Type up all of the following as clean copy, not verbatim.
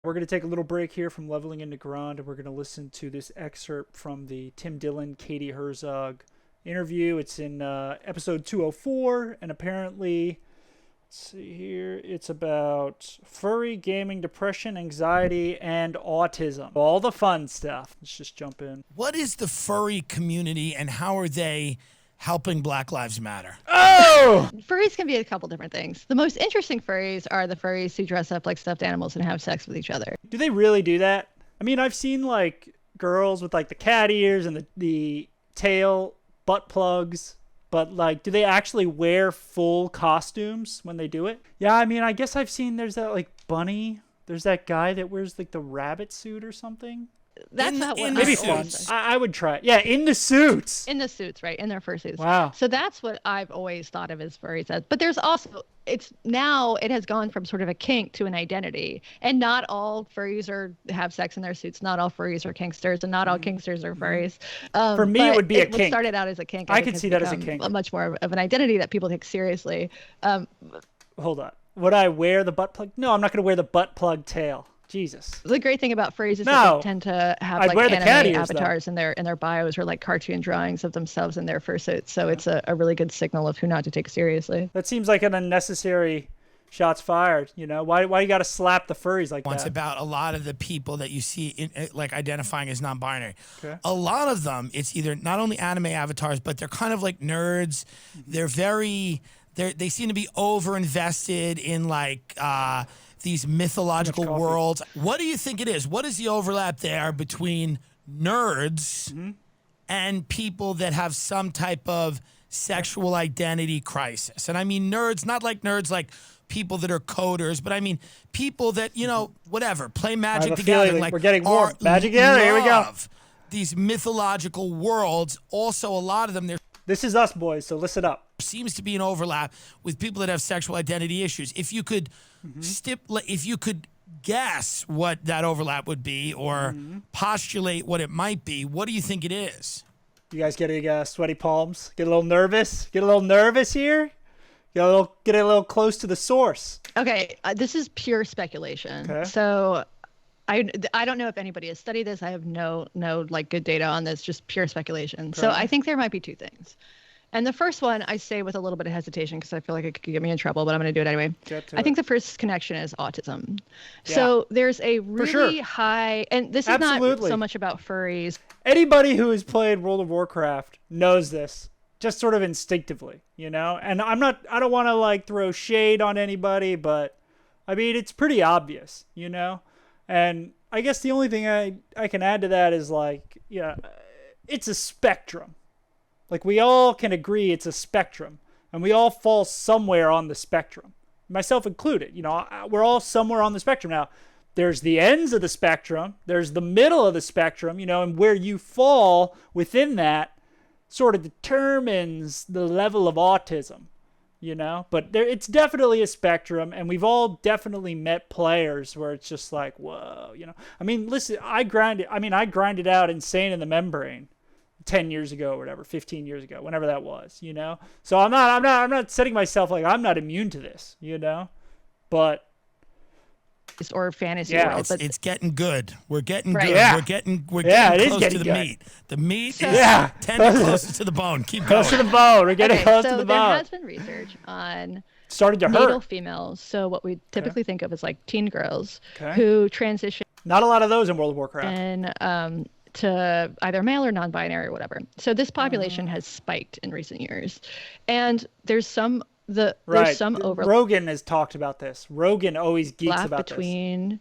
We're going to take a little break here from Leveling into Grand, and we're going to listen to this excerpt from the Tim Dillon, Katie Herzog interview. It's in episode 204, and apparently, let's see here, it's about furry, gaming, depression, anxiety, and autism. All the fun stuff. Let's just jump in. What is the furry community, and how are they helping Black Lives Matter? Oh! Furries can be a couple different things. The most interesting furries are the furries who dress up like stuffed animals and have sex with each other. Do they really do that? I mean, I've seen like girls with like the cat ears and the tail butt plugs, but like, do they actually wear full costumes when they do it? Yeah, I mean, I guess I've seen there's that like bunny. There's that guy that wears like the rabbit suit or something. That's not what maybe suits. I would try it. Yeah, in the suits. In the suits, right? In their fursuits. Wow. So that's what I've always thought of as furries as. But there's also, it has gone from sort of a kink to an identity. And not all furries have sex in their suits. Not all furries are kinksters, and not all kinksters are furries. For me, it would be a kink. What started out as a kink, I could see that as a kink. Much more of an identity that people take seriously. Hold on. Would I wear the butt plug? No, I'm not going to wear the butt plug tail. Jesus. The great thing about furries is that they tend to have like anime avatars in their bios, or like cartoon drawings of themselves in their fursuits. So it's a really good signal of who not to take seriously. That seems like an unnecessary shots fired. You know, why you got to slap the furries like that? It's about a lot of the people that you see like identifying as non-binary. Okay. A lot of them, it's either not only anime avatars, but they're kind of like nerds. They're they seem to be over invested in like these mythological worlds. What do you think it is? What is the overlap there between nerds and people that have some type of sexual identity crisis? And I mean nerds, not like nerds like people that are coders, but I mean people that, you know, whatever, play Magic together. Like we're getting more Magic together. Here we go. These mythological worlds. Also, a lot of them, this is us, boys, so listen up. Seems to be an overlap with people that have sexual identity issues. If you could if you could guess what that overlap would be, or postulate what it might be, what do you think it is? You guys getting sweaty palms? Get a little nervous? Get a little nervous here? Get a little close to the source. Okay, this is pure speculation. Okay. So I don't know if anybody has studied this. I have no like good data on this, just pure speculation. Okay. So I think there might be two things. And the first one I say with a little bit of hesitation because I feel like it could get me in trouble, but I'm going to do it anyway. I think the first connection is autism. Yeah. So there's a really high, and this is not so much about furries. Anybody who has played World of Warcraft knows this, just sort of instinctively, you know? And I don't want to like throw shade on anybody, but I mean, it's pretty obvious, you know? And I guess the only thing I can add to that is like, yeah, it's a spectrum. Like, we all can agree it's a spectrum, and we all fall somewhere on the spectrum, myself included. You know, we're all somewhere on the spectrum. Now, there's the ends of the spectrum, there's the middle of the spectrum, you know, and where you fall within that sort of determines the level of autism, you know. But it's definitely a spectrum, and we've all definitely met players where it's just like, whoa, you know. I mean, listen, I grinded out Insane in the Membrane 10 years ago or whatever, 15 years ago, whenever that was, you know? So I'm not setting myself like I'm not immune to this, you know? But or fantasy world, but it's getting good. We're getting good. Yeah. We're getting close to the meat. The meat is 10 closest to the bone. Keep going. Close to the bone. We're getting close to the bone. There has been research on started to natal hurt females. So what we typically think of as like teen girls who transition. Not a lot of those in World of Warcraft. And to either male or non-binary or whatever. So this population has spiked in recent years, and there's some overlap. Rogan has talked about this. Rogan always geeks about between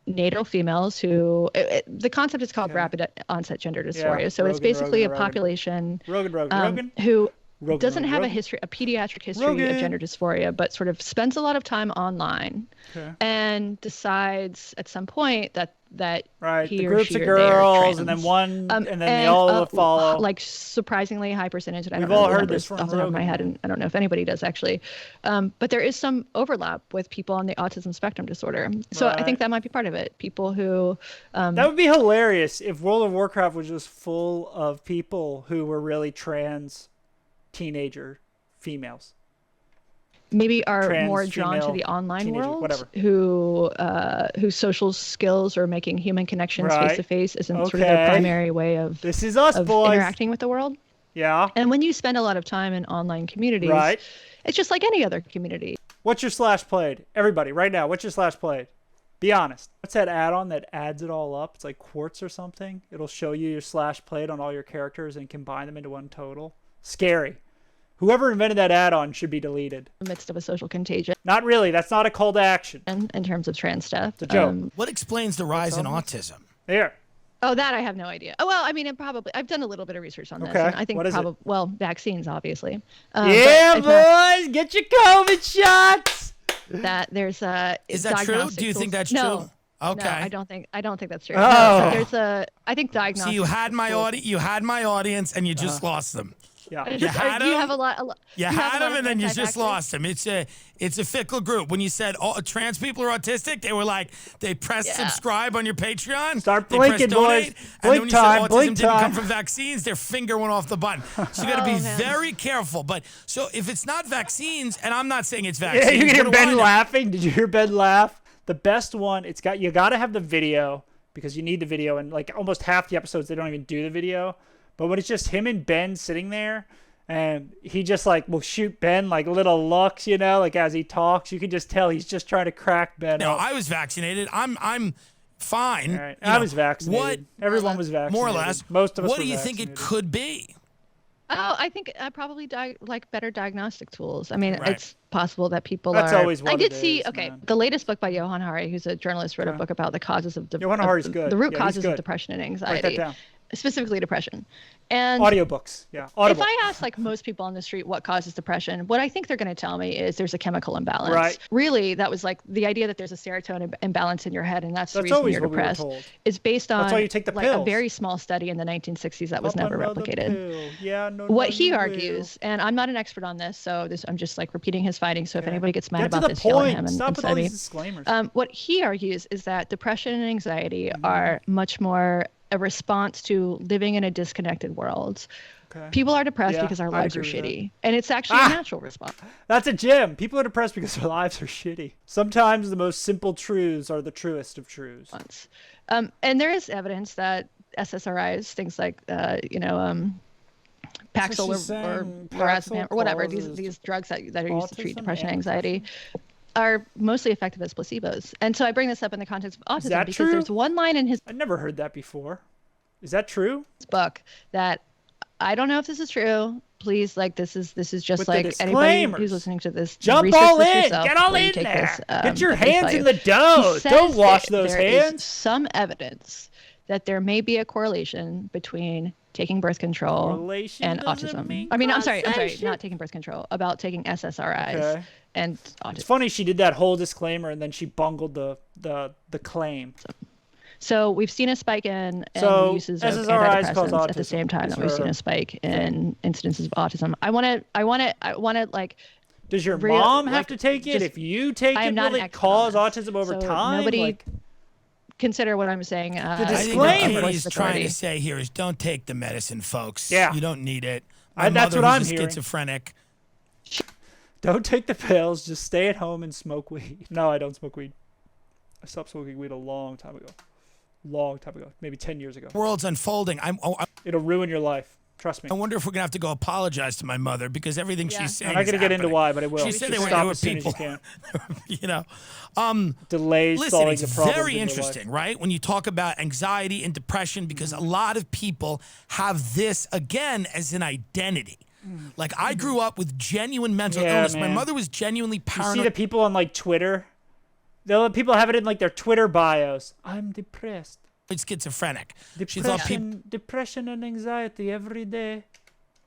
natal females who the concept is called rapid onset gender dysphoria. So it's basically a population who doesn't have a pediatric history of gender dysphoria, but sort of spends a lot of time online and decides at some point that he the or groups she of or girls, they are and then they all follow. Like surprisingly high percentage. We've all heard this from off the top of my head, and I don't know if anybody does actually. But there is some overlap with people on the autism spectrum disorder. So I think that might be part of it. People who that would be hilarious if World of Warcraft was just full of people who were really trans teenager females. maybe are trans, more drawn to female, the online teenagers, world, whatever. whose social skills or making human connections Right. face to face isn't sort of Okay. their primary way of This is us, boys. interacting with the world. Yeah. And when you spend a lot of time in online communities, Right. it's just like any other community. What's your slash played? Everybody, right now, what's your slash played? Be honest. What's that add-on that adds it all up? It's like Quartz or something. It'll show you your slash played on all your characters and combine them into one total. Scary. Whoever invented that add-on should be deleted. In the midst of a social contagion. Not really. That's not a call to action. In terms of trans stuff. It's a joke. What explains the rise in autism? Here. Oh, that I have no idea. Oh, well, I mean, I've done a little bit of research on this. Okay. And I think What is it? well, vaccines, obviously. Yeah, but if boys, get your COVID shots. that there's Is that true? Do you think that's true? No. Okay. No, I don't think that's true. Oh. There's I think diagnostic. See, you had my audience, and you just lost them. Yeah. You had You them. have a lot. You have a had lot them, of and then you just anti-vaxxers? lost them. It's a fickle group. When you said trans people are autistic, they were like, they pressed subscribe on your Patreon. Start they pressed blinking, donate, boys. And then Blink when you time, said autism blink didn't come time. from vaccines, their finger went off the button. So you got to be very careful. But so if it's not vaccines, and I'm not saying it's vaccines. Yeah, you can hear what do I Ben know? laughing. Did you hear Ben laugh? The best one, you got to have the video because you need the video. And like almost half the episodes, they don't even do the video. But when it's just him and Ben sitting there, and he just like will shoot Ben like little looks, like as he talks, you can just tell he's just trying to crack Ben No, up. I was vaccinated. I'm fine. All right. I was vaccinated. Everyone was vaccinated. More or less. Most of us What were do you think it vaccinated. could be? Oh, I think probably like better diagnostic tools. I mean, Right. it's possible that people That's are. always what I did it see. is, Okay, man. the latest book by Johan Hari, who's a journalist, wrote a book about the causes of Johan Hari's good. the root Yeah, he's causes good. of depression and Write anxiety, that down. specifically depression. And Audiobooks. Yeah. Audible. if I ask like most people on the street what causes depression, what I think they're going to tell me is there's a chemical imbalance. Right. Really, that was like the idea that there's a serotonin imbalance in your head, and that's the That's reason always you're what we were depressed. told. Is based on why you take the like a pills. very small study in the 1960s that was Up never another replicated. pill. Yeah, no, What no, he you argues, and I'm not an expert on this, so I'm just like repeating his findings. So if anybody gets mad Get to about the this, yell at point. him and Stop with send all me. these disclaimers. What he argues is that depression and anxiety Mm-hmm. are much more a response to living in a disconnected world. Okay. People are depressed Yeah, because our I lives are agree with shitty, and it's actually Ah! a natural response. That's a gym. People are depressed because their lives are shitty. Sometimes the most simple truths are the truest of truths. And there is evidence that SSRIs, things like Paxil she's or saying lorazepam or whatever, causes these drugs that are used to treat autism depression and and anxiety, are mostly effective as placebos. And so I bring this up in the context of autism that because true? there's one line in his I never heard that before. Is that true? book that I don't know if this is true. Please, like this is just With the like anybody disclaimers. who's listening to this, Jump research all this in. yourself Get all before you in take there. this, Get your at face hands in value. the dough. He says Don't wash that those there is hands. some evidence that there may be a correlation between taking birth control Correlation and doesn't autism. mean I'm sorry, causation. not taking birth control, about taking SSRIs Okay. and It's autism. funny she did that whole disclaimer and then she bungled the claim. So we've seen a spike in So, the uses of SSRIs cause antidepressants at the autism, same time is that we've seen her- a spike in incidences of autism. I want to like. Does your Real- mom have like, to take it? just- If you take I am it, not will an it expert on cause this. autism over So time? nobody Like, consider what I'm saying. The I think what disclaimer. Katie's trying to say here is don't take the medicine, folks. Yeah. You don't need it. My that's mother, what who's I'm a hearing. schizophrenic. don't take the pills. Just stay at home and smoke weed. No, I don't smoke weed. I stopped smoking weed a long time ago. Maybe 10 years ago. World's unfolding. It'll ruin your life. Trust me. I wonder if we're gonna have to go apologize to my mother because everything Yeah. she's saying. I'm not going to is get into happening. why, but I will. She said Just there were stop as soon people. as you can. You know. Delays Listen, solving it's the problems very in your interesting, life. right? When you talk about anxiety and depression, because a lot of people have this again as an identity. Like I grew up with genuine mental Yeah, illness. My man. mother was genuinely You paranoid. see the people on like Twitter? People have it in like their Twitter bios. I'm depressed. schizophrenic. She thought people Depression and anxiety every day.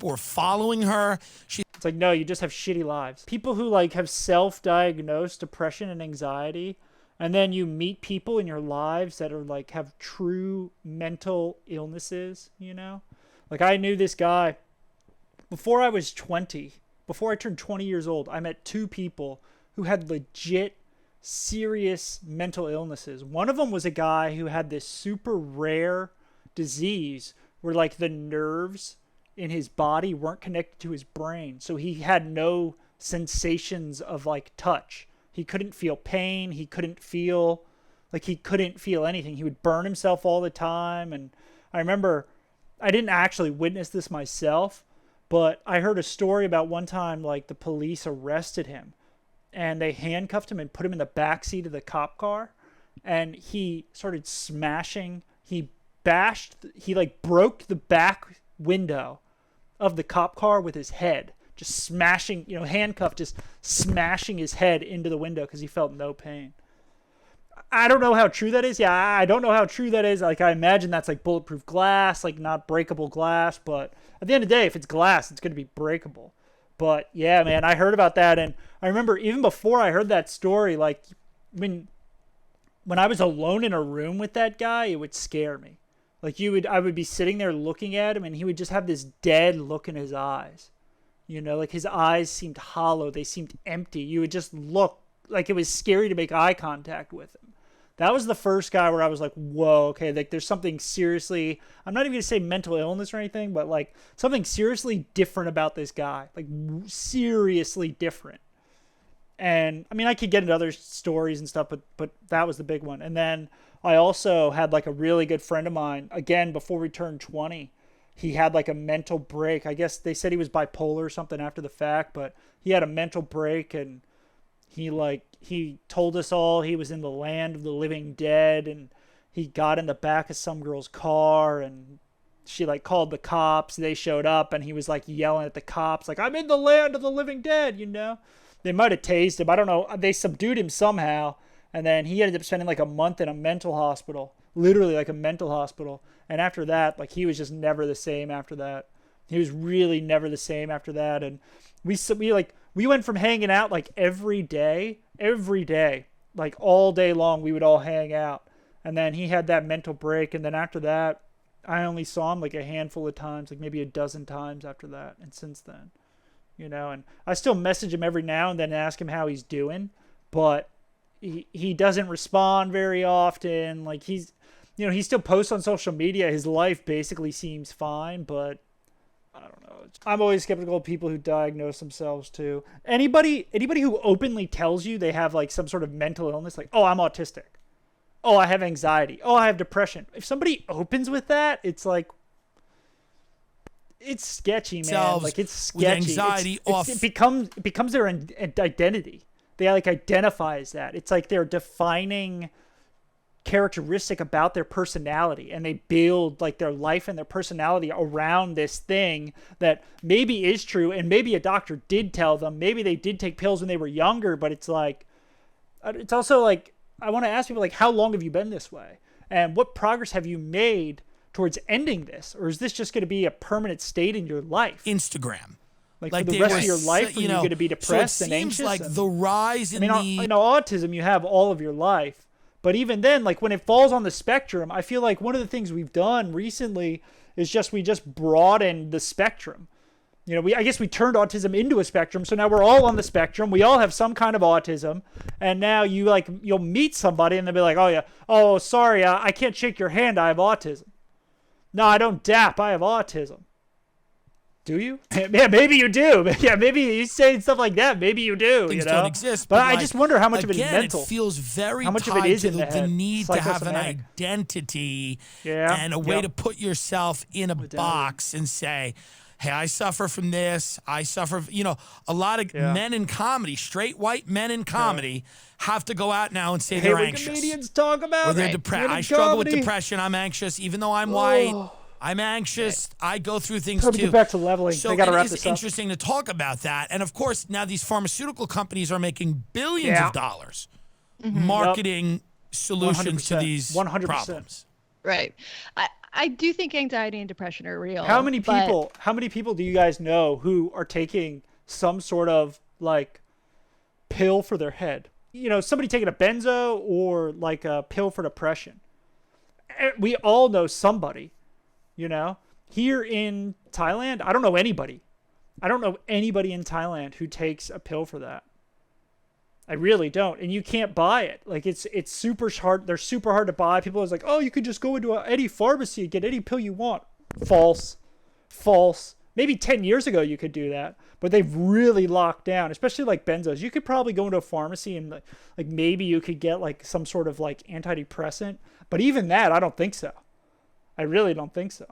were following her. It's like, no, you just have shitty lives. People who like have self-diagnosed depression and anxiety, and then you meet people in your lives that are like have true mental illnesses, Like I knew this guy before I was 20. Before I turned 20 years old, I met two people who had legit serious mental illnesses. One of them was a guy who had this super rare disease where like the nerves in his body weren't connected to his brain. So he had no sensations of like touch. He couldn't feel pain. He couldn't feel anything. He would burn himself all the time. And I remember, I didn't actually witness this myself, but I heard a story about one time like the police arrested him and they handcuffed him and put him in the back seat of the cop car, and he started smashing. He like broke the back window of the cop car with his head, just smashing, handcuffed, just smashing his head into the window because he felt no pain. I don't know how true that is. Yeah, I don't know how true that is. Like, I imagine that's like bulletproof glass, like not breakable glass. But at the end of the day, if it's glass, it's going to be breakable. But yeah, man, I heard about that. And I remember even before I heard that story, like when I was alone in a room with that guy, it would scare me. Like I would be sitting there looking at him and he would just have this dead look in his eyes. Like his eyes seemed hollow. They seemed empty. You would just look like it was scary to make eye contact with him. That was the first guy where I was like, whoa, okay, like there's something seriously, I'm not even going to say mental illness or anything, but like something seriously different about this guy, like seriously different. And I mean, I could get into other stories and stuff, but that was the big one. And then I also had like a really good friend of mine, again, before we turned 20, he had like a mental break. I guess they said he was bipolar or something after the fact, but he had a mental break, and he told us all he was in the land of the living dead, and he got in the back of some girl's car, and she like called the cops. They showed up, and he was like yelling at the cops like, I'm in the land of the living dead. They might have tased him, I don't know, they subdued him somehow, and then he ended up spending like a month in a mental hospital, literally like a mental hospital. And after that, like he was just never the same after that. He was really never the same after that. And we went from hanging out like every day, like all day long, we would all hang out. And then he had that mental break. And then after that, I only saw him like a handful of times, like maybe a dozen times after that. And since then, and I still message him every now and then and ask him how he's doing, but he doesn't respond very often. Like he still posts on social media. His life basically seems fine, but I don't know. I'm always skeptical of people who diagnose themselves too. Anybody who openly tells you they have like some sort of mental illness, like, oh, I'm autistic. Oh, I have anxiety. Oh, I have depression. If somebody opens with that, it's like, it's sketchy, man. Like it's sketchy. With anxiety it becomes their identity. They like identify as that. It's like their defining characteristic about their personality, and they build like their life and their personality around this thing that maybe is true, and maybe a doctor did tell them, maybe they did take pills when they were younger, but it's like, it's also like, I want to ask people like, how long have you been this way, and what progress have you made towards ending this, or is this just going to be a permanent state in your life? Instagram. Like for the rest of your life, you're going to be depressed and anxious. So it seems like the rise in autism you have all of your life. But even then, like when it falls on the spectrum, I feel like one of the things we've done recently is we just broadened the spectrum. I guess we turned autism into a spectrum. So now we're all on the spectrum. We all have some kind of autism. And now you'll meet somebody and they'll be like, oh yeah, oh, sorry, I can't shake your hand. I have autism. No, I don't dap. I have autism. Do you? Yeah, maybe you do. Yeah, maybe you saying stuff like that. Maybe you do. Things don't exist. But I just wonder how much of it is mental. It feels very tied to the need to have an identity and a way to put yourself in a box and say, hey, I suffer from this. I suffer. A lot of men in comedy, straight white men in comedy, have to go out now and say they're anxious. Comedians talk about or they're depressed. I struggle with depression. I'm anxious, even though I'm white. I'm anxious. I go through things too. Get back to leveling. So it's interesting to talk about that. And of course, now these pharmaceutical companies are making billions of dollars marketing solutions to these 100%. Problems. Right. I do think anxiety and depression are real. How many people do you guys know who are taking some sort of like pill for their head? Somebody taking a benzo or like a pill for depression. We all know somebody. Here in Thailand, I don't know anybody. I don't know anybody in Thailand who takes a pill for that. I really don't. And you can't buy it. Like it's super hard. They're super hard to buy. People are like, oh, you could just go into any pharmacy and get any pill you want. False. Maybe 10 years ago you could do that, but they've really locked down, especially like benzos. You could probably go into a pharmacy and like maybe you could get like some sort of like antidepressant, but even that, I don't think so. I really don't think so.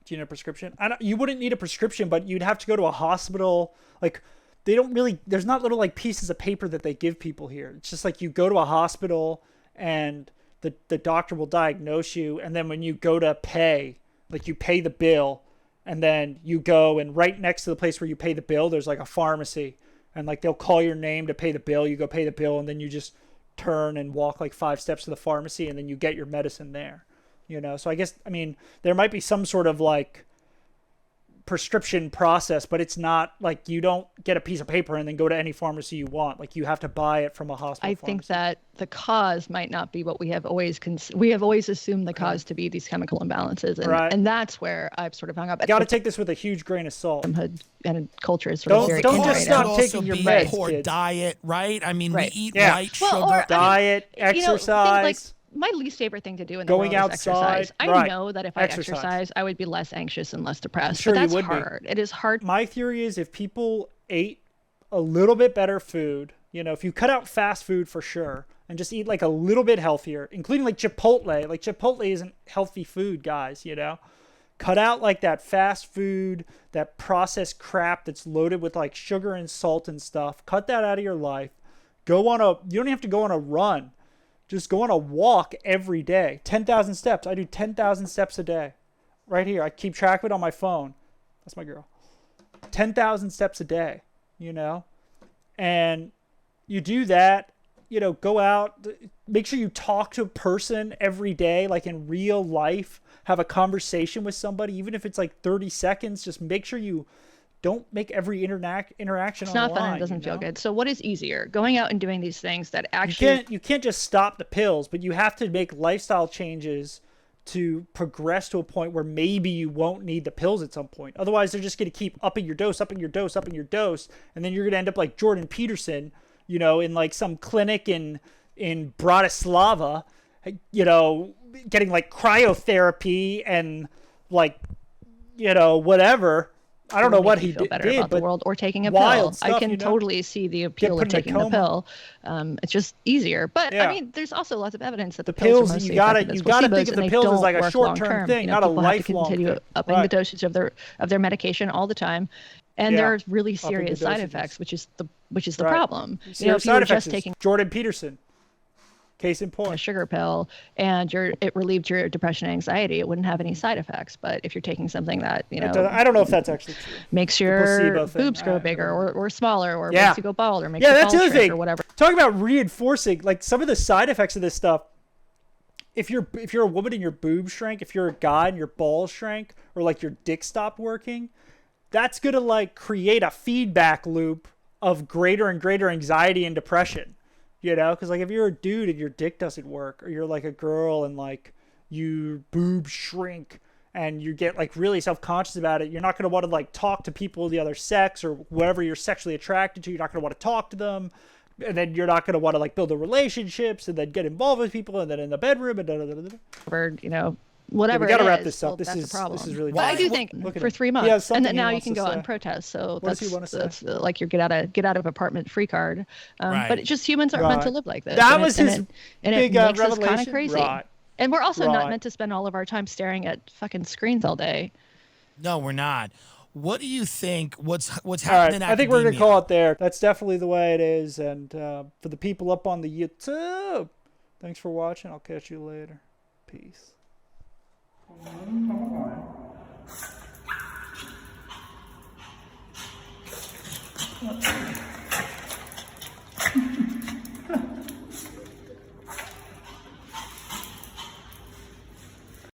Do you need a prescription? You wouldn't need a prescription, but you'd have to go to a hospital. Like, they don't really, there's not little like pieces of paper that they give people here. It's just like you go to a hospital and the doctor will diagnose you. And then when you go to pay, like you pay the bill, and then you go, and right next to the place where you pay the bill, there's like a pharmacy, and like they'll call your name to pay the bill. You go pay the bill, and then you just turn and walk like 5 steps to the pharmacy, and then you get your medicine there. You know, so I guess, I mean, there might be some sort of like prescription process, but it's not like you don't get a piece of paper and then go to any pharmacy you want. Like you have to buy it from a hospital. I think that the cause might not be what we have always we have always assumed the cause to be these chemical imbalances, and and that's where I've sort of hung up. You got to take this with a huge grain of salt. And culture is sort of very don't just stop also taking your meds, poor kids. Diet, right? I mean, we eat Yeah. white Well, sugar. or, Diet, exercise. My least favorite thing to do in the Going world outside, is exercise. I know that if I exercise, I would be less anxious and less depressed. Sure, but that's you would hard. It is hard. My theory is if people ate a little bit better food, you know, if you cut out fast food for sure and just eat like a little bit healthier, including like Chipotle. Like Chipotle isn't healthy food, guys, you know. Cut out like that fast food, that processed crap that's loaded with like sugar and salt and stuff. Cut that out of your life. You don't even have to go on a run. Just go on a walk every day. 10,000 steps. I do 10,000 steps a day. Right here. I keep track of it on my phone. That's my girl. 10,000 steps a day, you know? And you do that, you know, go out. Make sure you talk to a person every day, like in real life. Have a conversation with somebody, even if it's like 30 seconds. Just make sure you don't make every interaction it's online. Not fun. It doesn't feel good. So what is easier? Going out and doing these things that actually... You can't just stop the pills, but you have to make lifestyle changes to progress to a point where maybe you won't need the pills at some point. Otherwise, they're just going to keep upping your dose, upping your dose, upping your dose. And then you're going to end up like Jordan Peterson, you know, in like some clinic in Bratislava, you know, getting like cryotherapy and like, you know, whatever. I don't know what he did, about the world, or taking a pill. Stuff, I can totally see the appeal of taking the pill. It's just easier. But I mean, there's also lots of evidence that the pills are mostly effective as placebos, you gotta think of the pills as like a short-term thing, not a lifelong thing. People have to continue upping the dosage of their medication all the the and there are really serious side effects, which is the problem. You know, if you were just taking Jordan Peterson. Case in point. A sugar pill and it relieved your depression and anxiety, it wouldn't have any side effects. But if you're taking something that, you know, I don't know if that's actually true. Makes your boobs grow bigger or smaller, or makes you go bald, or makes you that's the other thing. Or whatever. Talking about reinforcing, like some of the side effects of this stuff. If you're a woman and your boobs shrank, if you're a guy and your balls shrank, or like your dick stopped working, that's gonna like create a feedback loop of greater and greater anxiety and depression. You know, because like if you're a dude and your dick doesn't work, or you're like a girl and like your boobs shrink and you get like really self-conscious about it, you're not going to want to like talk to people of the other sex or whoever you're sexually attracted to. You're not going to want to talk to them, and then you're not going to want to like build the relationships and then get involved with people and then in the bedroom and you know, whatever. We got to wrap this up. up. This is really. Well, I do think for 3 months, and then now you can go out and protest. So that's like your get out of apartment free card. But it's just humans aren't meant to live like this. That was his big makes revelation. us kind of crazy. Right. And we're also not meant to spend all of our time staring at fucking screens all day. No, we're not. What do you think? What's happening in academia? I think we're gonna call it there. That's definitely the way it is. And for the people up on the YouTube, thanks for watching. I'll catch you later. Peace. Come on.